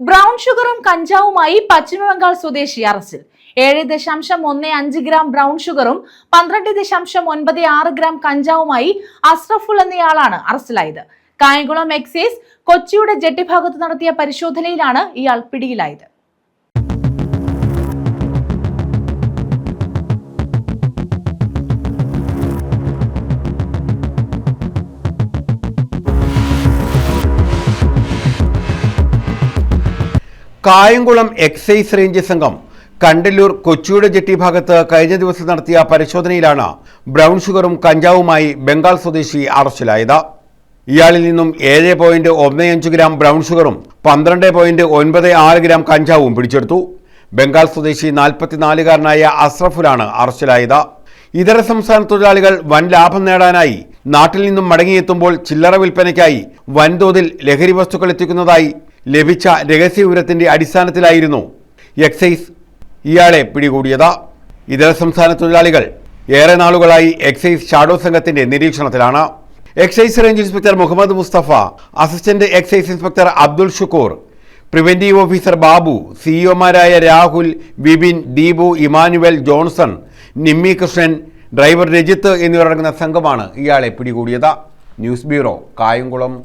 Brown ഷുഗറും കഞ്ചാവുമായി പശ്ചിമബംഗാൾ സ്വദേശി അറസ്റ്റിൽ. 7.15 ഗ്രാം ബ്രൗൺ ഷുഗറും 12.96 ഗ്രാം കഞ്ചാവുമായി അസ്രഫുൾ എന്നയാളാണ് അറസ്റ്റിലായത്. കായംകുളം എക്സൈസ് കൊച്ചിയുടെ ജെട്ടി ഭാഗത്ത് നടത്തിയ പരിശോധനയിലാണ് ഇയാൾ പിടിയിലായത്. കായംകുളം എക്സൈസ് റേഞ്ച് സംഘം കണ്ടല്ലൂർ കൊച്ചിയുടെ ജെട്ടി ഭാഗത്ത് കഴിഞ്ഞ ദിവസം നടത്തിയ പരിശോധനയിലാണ് ബ്രൗൺ ഷുഗറും കഞ്ചാവുമായി ബംഗാൾ സ്വദേശി അറസ്റ്റിലായത്. ഇയാളിൽ നിന്നും 7.15 ഗ്രാം ബ്രൗൺ ഷുഗറും 12.96 ഗ്രാം കഞ്ചാവും പിടിച്ചെടുത്തു. ബംഗാൾ സ്വദേശി 44-കാരനായ അസ്രഫുലാണ് അറസ്റ്റിലായത്. ഇതര സംസ്ഥാന തൊഴിലാളികൾ വൻ ലാഭം നേടാനായി നാട്ടിൽ നിന്നും മടങ്ങിയെത്തുമ്പോൾ ചില്ലറ വിൽപ്പനയ്ക്കായി വൻതോതിൽ ലഹരി വസ്തുക്കൾ എത്തിക്കുന്നതായി ലഭിച്ച രഹസ്യവിവരത്തിന്റെ അടിസ്ഥാനത്തിലായിരുന്നു എക്സൈസ് ഇയാളെ പിടികൂടിയത്. ഇതര സംസ്ഥാന തൊഴിലാളികൾ ഏറെ നാളുകളായി എക്സൈസ് ഷാഡോ സംഘത്തിന്റെ നിരീക്ഷണത്തിലാണ്. Excise range inspector Muhammad Mustafa, assistant excise inspector Abdul Shukkur, preventive officer Babu, സിഇഒമാരായ Rahul, Vipin, Deepu, Emmanuel, Johnson, Nimmi Krishnan, driver Rajith എന്നിവരടങ്ങുന്ന സംഘമാണ് ഇയാളെ പിടികൂടിയത്. News bureau, Kayamkulam.